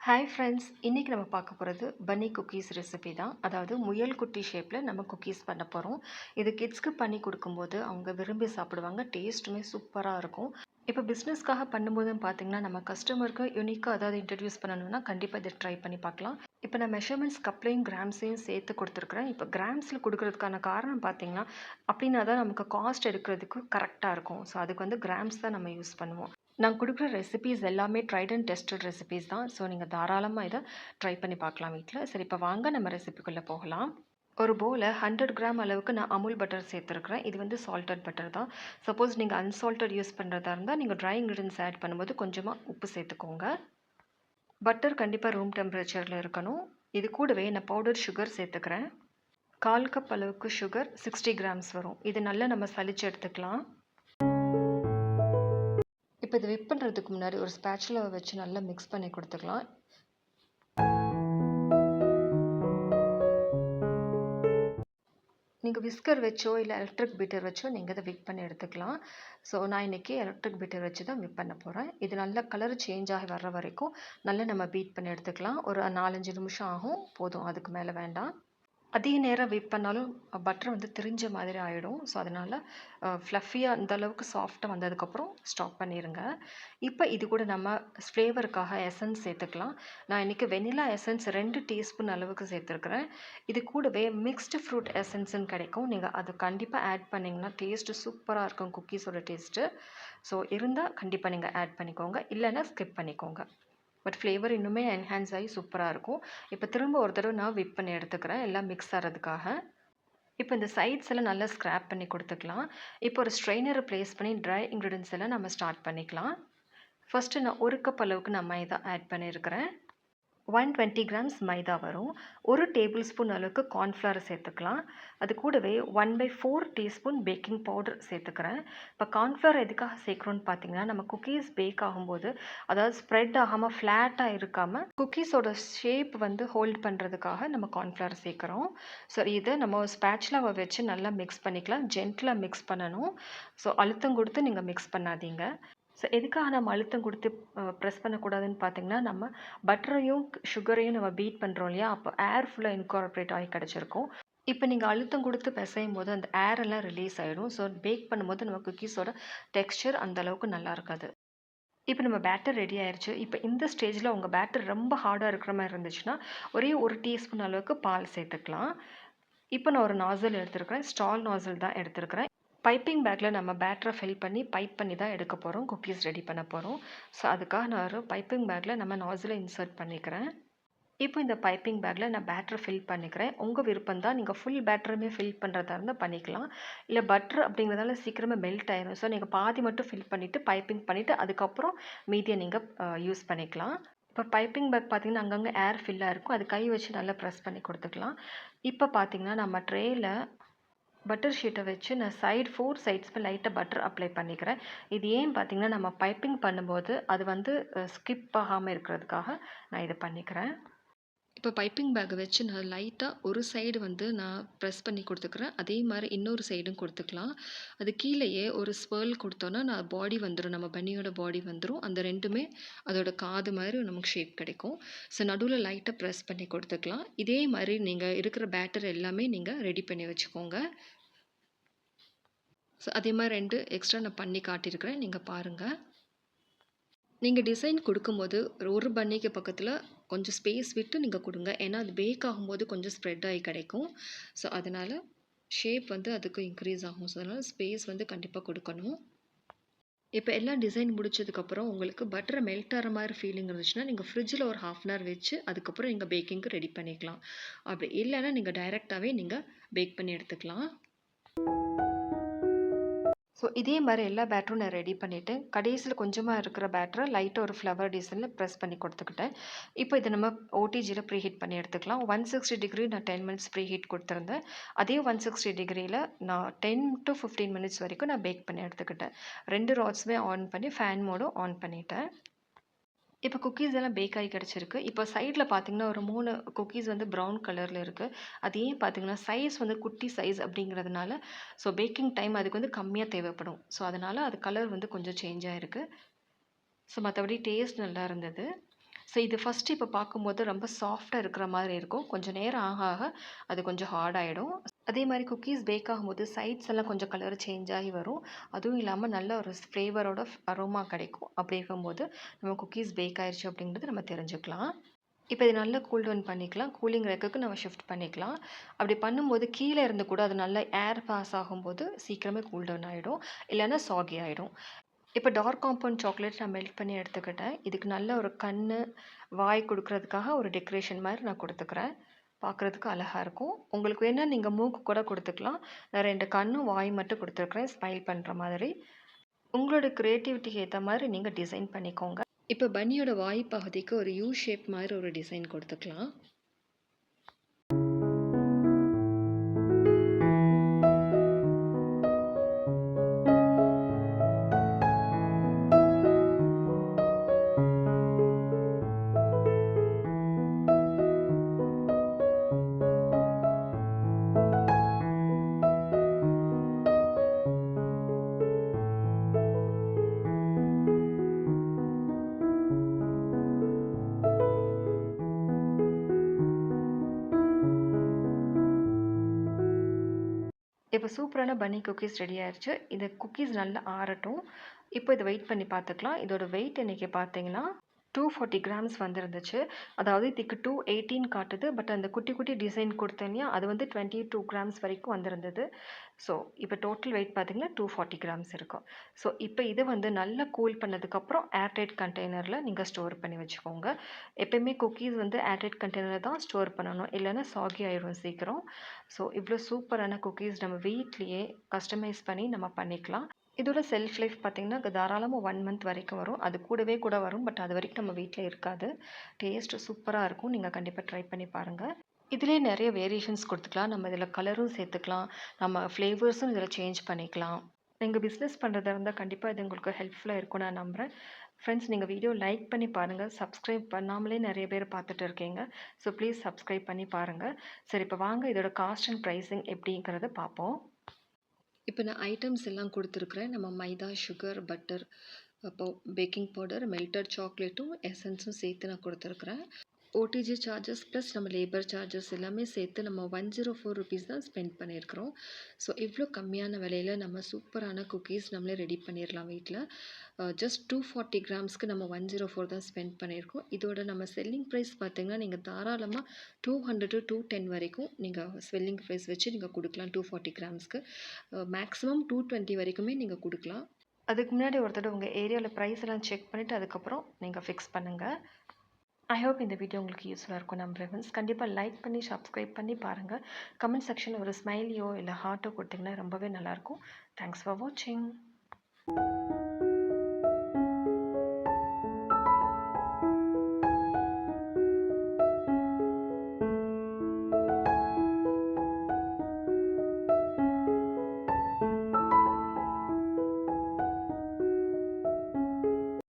Hi friends, இன்றைக்கி நம்ம பார்க்க போகிறது பன்னி குக்கீஸ் ரெசிபி தான். அதாவது முயல் குட்டி ஷேப்பில் நம்ம குக்கீஸ் பண்ண போகிறோம். இது கிட்ஸ்க்கு பண்ணி கொடுக்கும்போது அவங்க விரும்பி சாப்பிடுவாங்க. டேஸ்ட்டுமே சூப்பராக இருக்கும். இப்போ பிஸ்னஸ்க்காக பண்ணும்போது பார்த்திங்கன்னா நம்ம கஸ்டமருக்கு யூனிக்காக அதாவது இன்ட்ரடியூஸ் பண்ணணும்னா கண்டிப்பாக இதை ட்ரை பண்ணி பார்க்கலாம். இப்போ நான் மெஷர்மெண்ட்ஸ் கப்லையும் கிராம்ஸையும் சேர்த்து கொடுத்துருக்குறேன். இப்போ கிராம்ஸில் கொடுக்கறதுக்கான காரணம் பார்த்திங்கன்னா அப்படின்னா தான் நமக்கு காஸ்ட் எடுக்கிறதுக்கு கரெக்டாக இருக்கும். ஸோ அதுக்கு வந்து கிராம்ஸ் தான் நம்ம யூஸ் பண்ணுவோம். நான் கொடுக்குற ரெசிபீஸ் எல்லாமே ட்ரைட் அண்ட் டெஸ்டட் ரெசிபீஸ் தான். ஸோ நீங்கள் தாராளமாக இதை ட்ரை பண்ணி பார்க்கலாம் வீட்டில். சரி, இப்போ வாங்க நம்ம ரெசிபிக்குள்ளே போகலாம். ஒரு பவுலில் 100 கிராம் அளவுக்கு நான் அமுல் பட்டர் சேர்த்துருக்குறேன். இது வந்து சால்டட் பட்டர் தான். சப்போஸ் நீங்கள் அன்சால்டட் யூஸ் பண்ணுறதா இருந்தால் நீங்கள் ட்ரை இன்க்ரீடியன்ஸ் ஆட் பண்ணும்போது கொஞ்சமாக உப்பு சேர்த்துக்கோங்க. பட்டர் கண்டிப்பாக ரூம் டெம்பரேச்சரில் இருக்கணும். இது கூடவே நான் பவுடர் சுகர் சேர்த்துக்கிறேன். 1/4 கப் அளவுக்கு சுகர் 60 கிராம்ஸ் வரும். இது நல்லா நம்ம சலிச்சு எடுத்துக்கலாம். இப்போ இது விப் பண்ணுறதுக்கு முன்னாடி ஒரு ஸ்பேச்சுலாவை வச்சு நல்லா மிக்ஸ் பண்ணி கொடுத்துக்கலாம். நீங்கள் விஸ்கர் வச்சோ இல்லை எலக்ட்ரிக் பீட்டர் வச்சோ நீங்கள் இதை விப் பண்ணி எடுத்துக்கலாம். ஸோ நான் இன்றைக்கி எலக்ட்ரிக் பீட்டர் வச்சு தான் விப் பண்ண போகிறேன். இது நல்லா கலர் சேஞ்ச் ஆகி வர்ற வரைக்கும் நல்லா நம்ம பீட் பண்ணி எடுத்துக்கலாம். ஒரு 4-5 நிமிஷம் ஆகும், போதும், அதுக்கு மேலே வேண்டாம். அதிக நேரம் விப் பண்ணாலும் பட்டர் வந்து திரிஞ்ச மாதிரி ஆகிடும். ஸோ அதனால் ஃப்ளஃபியாக இந்த அளவுக்கு சாஃப்டாக வந்ததுக்கப்புறம் ஸ்டாப் பண்ணிடுங்க. இப்போ இது கூட நம்ம ஃப்ளேவருக்காக எசன்ஸ் சேர்த்துக்கலாம். நான் இன்றைக்கி வெனிலா எசன்ஸ் 2 டீஸ்பூன் அளவுக்கு சேர்த்துருக்குறேன். இது கூடவே மிக்ஸ்டு ஃப்ரூட் எசன்ஸ்ன்னு கிடைக்கும். நீங்கள் அது கண்டிப்பாக ஆட் பண்ணிங்கன்னா டேஸ்ட்டு சூப்பராக இருக்கும், குக்கீஸோட டேஸ்ட்டு. ஸோ இருந்தால் கண்டிப்பாக நீங்கள் ஆட் பண்ணிக்கோங்க, இல்லைன்னா ஸ்கிப் பண்ணிக்கோங்க. பட் ஃப்ளேவர் இன்னுமே என்ஹான்ஸ் ஆகி சூப்பராக இருக்கும். இப்போ திரும்ப ஒரு தடவை நான் விப் பண்ணி எடுத்துக்கிறேன், எல்லாம் மிக்ஸ் ஆகிறதுக்காக. இப்போ இந்த சைட்ஸ் எல்லாம் நல்லா ஸ்க்ராப் பண்ணி கொடுத்துக்கலாம். இப்போ ஒரு ஸ்ட்ரெயினரை ப்ளேஸ் பண்ணி ட்ரை இன்க்ரீடியன்ஸ் எல்லாம் நம்ம ஸ்டார்ட் பண்ணிக்கலாம். ஃபஸ்ட்டு நான் 1 கப் அளவுக்கு நான் மைதா ஆட் பண்ணியிருக்கிறேன். 120 கிராம்ஸ் மைதா வரும். 1 டேபிள் ஸ்பூன் அளவுக்கு கார்ன்ஃப்ளவர் சேர்த்துக்கலாம். அது கூடவே 1/4 டீஸ்பூன் பேக்கிங் பவுடர் சேர்த்துக்கிறேன். இப்போ கார்ன்ஃப்ளவர் எதுக்காக சேர்க்குறோன்னு பார்த்தீங்கன்னா, நம்ம குக்கீஸ் பேக் ஆகும்போது அதாவது ஸ்ப்ரெட் ஆகாமல் ஃப்ளாட்டாக இருக்காமல் குக்கீஸோட ஷேப் வந்து ஹோல்ட் பண்ணுறதுக்காக நம்ம கார்ன்ஃப்ளவர் சேர்க்குறோம். ஸோ இதை நம்ம ஸ்பேச்சுலாவை வச்சு நல்லா மிக்ஸ் பண்ணிக்கலாம். ஜென்டிலாக மிக்ஸ் பண்ணணும். ஸோ அழுத்தம் கொடுத்து நீங்கள் மிக்ஸ் பண்ணாதீங்க. ஸோ எதுக்காக நம்ம அழுத்தம் கொடுத்து ப்ரெஸ் பண்ணக்கூடாதுன்னு பார்த்தீங்கன்னா, நம்ம பட்டரையும் சுகரையும் நம்ம பீட் பண்ணுறோம் இல்லையா, அப்போ ஏர் ஃபுல்லாக இன்கார்பரேட் ஆகி கிடச்சிருக்கும். இப்போ நீங்கள் அழுத்தம் கொடுத்து பிசையும் போது அந்த ஏர் எல்லாம் ரிலீஸ் ஆகிடும். ஸோ பேக் பண்ணும்போது நம்ம குக்கீஸோட டெக்ஸ்சர் அந்த அளவுக்கு நல்லா இருக்காது. இப்போ நம்ம பேட்டர் ரெடி ஆயிடுச்சு. இப்போ இந்த ஸ்டேஜில் உங்கள் பேட்டர் ரொம்ப ஹார்டாக இருக்கிற மாதிரி இருந்துச்சுன்னா ஒரே 1 டீஸ்பூன் அளவுக்கு பால் சேர்த்துக்கலாம். இப்போ நான் ஒரு நாசல் எடுத்துருக்கிறேன், ஸ்டால் நாசல் தான் எடுத்துருக்கிறேன். பைப்பிங் பேக்கில் நம்ம பேட்டரை ஃபில் பண்ணி பைப் பண்ணி தான் எடுக்க போகிறோம், குக்கீஸ் ரெடி பண்ண போகிறோம். ஸோ அதுக்காக நான் ஒரு பைப்பிங் பேக்கில் நம்ம நாசிலை இன்சர்ட் பண்ணிக்கிறேன். இப்போ இந்த பைப்பிங் பேக்கில் நான் பேட்டரை ஃபில் பண்ணிக்கிறேன். உங்கள் விருப்பம் தான், நீங்கள் ஃபுல் பேட்டருமே ஃபில் பண்ணுறதா இருந்தால் பண்ணிக்கலாம். இல்லை பட்டர் அப்படிங்கிறதால சீக்கிரமாக மெல்ட் ஆயிடும். ஸோ நீங்கள் பாதி மட்டும் ஃபில் பண்ணிவிட்டு பைப்பிங் பண்ணிவிட்டு அதுக்கப்புறம் மீதியை நீங்கள் யூஸ் பண்ணிக்கலாம். இப்போ பைப்பிங் பேக் பார்த்திங்கன்னா அங்கங்கே ஏர் ஃபில்லாக இருக்கும். அது கை வச்சு நல்லா ப்ரெஸ் பண்ணி கொடுத்துக்கலாம். இப்போ பார்த்திங்கன்னா நம்ம ட்ரேயில் பட்டர் ஷீட்டை வச்சு நான் 4 சைட்ஸுமே லைட்டாக பட்டர் அப்ளை பண்ணிக்கிறேன். இது ஏன்னு பார்த்தீங்கன்னா, நம்ம பைப்பிங் பண்ணும்போது அது வந்து ஸ்கிப் ஆகாமல் இருக்கிறதுக்காக நான் இதை பண்ணிக்கிறேன். இப்போ பைப்பிங் பேக்கை வச்சு நான் லைட்டாக ஒரு சைடு வந்து நான் ப்ரெஸ் பண்ணி கொடுத்துக்கிறேன். அதே மாதிரி இன்னொரு சைடும் கொடுத்துக்கலாம். அது கீழேயே ஒரு ஸ்பர்ல் கொடுத்தோன்னா நான் பாடி வந்துடும், நம்ம பன்னியோட பாடி வந்துடும். அந்த ரெண்டுமே அதோட காது மாதிரி நமக்கு ஷேப் கிடைக்கும். ஸோ நடுவில் லைட்டாக ப்ரெஸ் பண்ணி கொடுத்துக்கலாம். இதே மாதிரி நீங்கள் இருக்கிற பேட்டர் எல்லாமே நீங்கள் ரெடி பண்ணி வச்சுக்கோங்க. ஸோ அதே மாதிரி 2 எக்ஸ்ட்ரா நான் பண்ணி காட்டியிருக்கிறேன், நீங்கள் பாருங்கள். நீங்கள் டிசைன் கொடுக்கும்போது ஒரு பன்னிக்கு பக்கத்தில் கொஞ்சம் ஸ்பேஸ் விட்டு நீங்கள் கொடுங்க. ஏன்னா அது பேக் ஆகும்போது கொஞ்சம் ஸ்ப்ரெட் ஆகி கிடைக்கும். ஸோ அதனால் ஷேப் வந்து அதுக்கு இன்க்ரீஸ் ஆகும். ஸோ அதனால் ஸ்பேஸ் வந்து கண்டிப்பாக கொடுக்கணும். இப்போ எல்லாம் டிசைன் முடிச்சதுக்கப்புறம் உங்களுக்கு பட்டரை மெல்ட் ஆகிற மாதிரி ஃபீலிங் இருந்துச்சுன்னா நீங்கள் ஃப்ரிட்ஜில் ஒரு 1/2 அன் ஹவர் வச்சு அதுக்கப்புறம் நீங்கள் பேக்கிங்க்கு ரெடி பண்ணிக்கலாம். அப்படி இல்லைன்னா நீங்கள் டைரெக்டாகவே நீங்கள் பேக் பண்ணி எடுத்துக்கலாம். ஸோ இதே மாதிரி எல்லா பேட்டரும் நான் ரெடி பண்ணிவிட்டேன். கடைசியில் கொஞ்சமாக இருக்கிற பேட்டரை லைட்டாக ஒரு ஃப்ளவர் டிசைனில் ப்ரெஸ் பண்ணி கொடுத்துக்கிட்டேன். இப்போ இதை நம்ம ஓடிஜியில் ப்ரீ ஹீட் பண்ணி எடுத்துக்கலாம். 160 டிகிரி நான் 10 மினிட்ஸ் ப்ரீ ஹீட் கொடுத்துருந்தேன். அதே 160 டிகிரியில் நான் 10 to 15 மினிட்ஸ் வரைக்கும் நான் பேக் பண்ணி எடுத்துக்கிட்டேன். 2 ராட்ஸுமே ஆன் பண்ணி ஃபேன் மோடும் ஆன் பண்ணிட்டேன். இப்போ குக்கீஸ் எல்லாம் பேக் ஆகி கிடச்சிருக்கு. இப்போ சைடில் பார்த்தீங்கன்னா ஒரு 3 குக்கீஸ் வந்து ப்ரௌன் கலரில் இருக்குது. அது ஏன் பார்த்தீங்கன்னா சைஸ் வந்து குட்டி சைஸ் அப்படிங்கிறதுனால ஸோ பேக்கிங் டைம் அதுக்கு வந்து கம்மியாக தேவைப்படும். ஸோ அதனால் அது கலர் வந்து கொஞ்சம் சேஞ்ச் ஆகிருக்கு. ஸோ மற்றபடி டேஸ்ட் நல்லா இருந்தது. ஸோ இது ஃபஸ்ட்டு இப்போ பார்க்கும்போது ரொம்ப சாஃப்ட்டா இருக்கிற மாதிரி இருக்கும். கொஞ்சம் நேரம் ஆக ஆக அது கொஞ்சம் ஹார்ட் ஆயிடும். அதே மாரி குக்கீஸ் பேக் ஆகும்போது சைட்ஸ் எல்லாம் கொஞ்சம் கலர் சேஞ்ச் ஆகி வரும். அதுவும் இல்லாம நல்ல ஒரு ஃப்ளேவரோட அரோமா கிடைக்கும். அப்படி இருக்கும்போது நம்ம குக்கீஸ் பேக் ஆயிருச்சு அப்படிங்கிறது நம்ம தெரிஞ்சுக்கலாம். இப்போ இது நல்லா கூல் டவுன் பண்ணிக்கலாம். கூலிங் ரேக்குக்கு நம்ம ஷிஃப்ட் பண்ணிக்கலாம். அப்படி பண்ணும்போது கீழ இருந்து கூட அது நல்லா ஏர் பாஸ் ஆகும்போது சீக்கிரமே கூல் டவுன் ஆயிடும். இல்லன்னா சாகி ஆயிடும். இப்போ டார்க் காம்பவுண்ட் சாக்லேட் நான் மெல்ட் பண்ணி எடுத்துக்கிட்டேன். இதுக்கு நல்ல ஒரு கண்ணு, வாய் குடுக்குறதுக்காக ஒரு டெக்கரேஷன் மாரி நான் குடுத்துக்கிறேன். பார்க்குறதுக்கு அழகா இருக்கும். உங்களுக்கு வேணா நீங்க மூக்கு கூட குடுத்துக்கலாம். நான் 2 கண்ணும், வாய் மட்டும் குடுத்துருக்கிறேன் ஸ்மைல் பண்ற மாதிரி. உங்களோட கிரியேட்டிவிட்டிக்கு ஏத்த மாரி நீங்க டிசைன் பண்ணிக்கோங்க. இப்போ பன்னியோட வாய் பகுதிக்கு ஒரு யூ ஷேப் மாரி ஒரு டிசைன் குடுத்துக்கலாம். இப்போ சூப்பரான பன்னி குக்கீஸ் ரெடி ஆயிருச்சு. இந்த குக்கீஸ் நல்லா ஆறட்டும். இப்போ இத வெயிட் பண்ணி பார்த்துக்கலாம். இதோட வெயிட் இன்னைக்கு பார்த்தீங்கன்னா, 240 கிராம்ஸ் வந்திருந்துச்சு. அதாவது இதுக்கு 218 காட்டுது. பட் அந்த குட்டி குட்டி டிசைன் குடுத்தேன் இல்லையா? அது வந்து 22 கிராம்ஸ் வரைக்கும் வந்திருந்தது. ஸோ இப்போ டோட்டல் வெயிட் பார்த்தீங்கன்னா, 240 கிராம்ஸ் இருக்கும். ஸோ இப்போ இத வந்து நல்லா கூல் பண்ணதுக்கப்புறம் ஏர்டைட் கண்டெய்னர்ல நீங்க ஸ்டோர் பண்ணி வச்சுக்கோங்க. எப்பயுமே குக்கீஸ் வந்து ஏர்டைட் கண்டெய்னர்ல தான் ஸ்டோர் பண்ணணும். இல்லன்னா சாகி ஆயிரும் சீக்கிரம். ஸோ இவ்ளோ சூப்பரான குக்கீஸ் நம்ம வீட்லயே கஸ்டமைஸ் பண்ணி நம்ம பண்ணிக்கலாம். இதோட செல்ஃப் லைஃப் பார்த்தீங்கன்னா, தாராளமா 1 மந்த் வரைக்கும் வரும். அது கூடவே கூட வரும். பட் அதுவரைக்கும் நம்ம வீட்ல இருக்காது. டேஸ்ட் சூப்பரா இருக்கும். நீங்க கண்டிப்பா ட்ரை பண்ணி பாருங்க. இதுலயே நெறைய வேரியேஷன்ஸ் குடுத்துக்கலாம். நம்ம இதுல கலரும் சேர்த்துக்கலாம். நம்ம ஃப்ளேவர்ஸும் இதுல சேஞ்ச் பண்ணிக்கலாம். நீங்க பிசினஸ் பண்றதா இருந்தா கண்டிப்பா இது உங்களுக்கு ஹெல்ப்ஃபுல்லா இருக்கும்னு நான் நம்புறேன். ஃப்ரெண்ட்ஸ் நீங்க வீடியோ லைக் பண்ணி பாருங்க. சப்ஸ்கிரைப் பண்ணாமலே நெறைய பேர் பார்த்துட்டு இருக்கீங்க. ஸோ ப்ளீஸ் சப்ஸ்கிரைப் பண்ணி பாருங்க. சரி இப்ப வாங்க இதோட காஸ்ட் அண்ட் பிரைசிங் எப்படிங்கிறத பார்ப்போம். இப்போ நான் ஐட்டம்ஸ் எல்லாம் குடுத்துருக்கிறேன். நம்ம மைதா, சுகர், பட்டர், அப்போ பேக்கிங் பவுடர், மெல்டட் சாக்லேட்டும், எசன்ஸும் சேர்த்து நான் குடுத்துருக்கிறேன். ஓடிஜி சார்ஜஸ் ப்ளஸ் நம்ம லேபர் சார்ஜஸ் எல்லாமே சேர்த்து நம்ம ₹104 தான் ஸ்பெண்ட் பண்ணியிருக்கிறோம். ஸோ இவ்ளோ கம்மியான விலையில நம்ம சூப்பரான குக்கீஸ் நம்மளே ரெடி பண்ணிரலாம் வீட்ல. ஜஸ்ட் 240 கிராம்ஸ்க்கு நம்ம 104 தான் ஸ்பெண்ட் பண்ணியிருக்கோம். இதோட நம்ம செல்லிங் ப்ரைஸ் பார்த்தீங்கன்னா, நீங்க தாராளமா 200-210 வரைக்கும் நீங்க செல்லிங் ப்ரைஸ் வச்சு நீங்க குடுக்கலாம் 240 கிராம்ஸ்க்கு. மேக்ஸிமம் 220 வரைக்குமே நீங்க குடுக்கலாம். அதுக்கு முன்னாடி ஒரு தடவ உங்க ஏரியால பிரைஸ் எல்லாம் செக் பண்ணிட்டு அதுக்கப்புறம் நீங்க ஃபிக்ஸ் பண்ணுங்க. ஐ ஹோப் இந்த வீடியோ உங்களுக்கு யூஸ்ஃபுல்லா இருக்கும் நம்புறேன் ஃப்ரெண்ட்ஸ். கண்டிப்பா லைக் பண்ணி, சப்ஸ்கிரைப் பண்ணி பாருங்க. கமெண்ட் செக்ஷன்ல ஒரு ஸ்மைலியோ இல்ல ஹார்ட்டோ குடுத்தீங்கன்னா ரொம்பவே நல்லாயிருக்கும். தேங்க்ஸ் ஃபார் வாட்சிங்.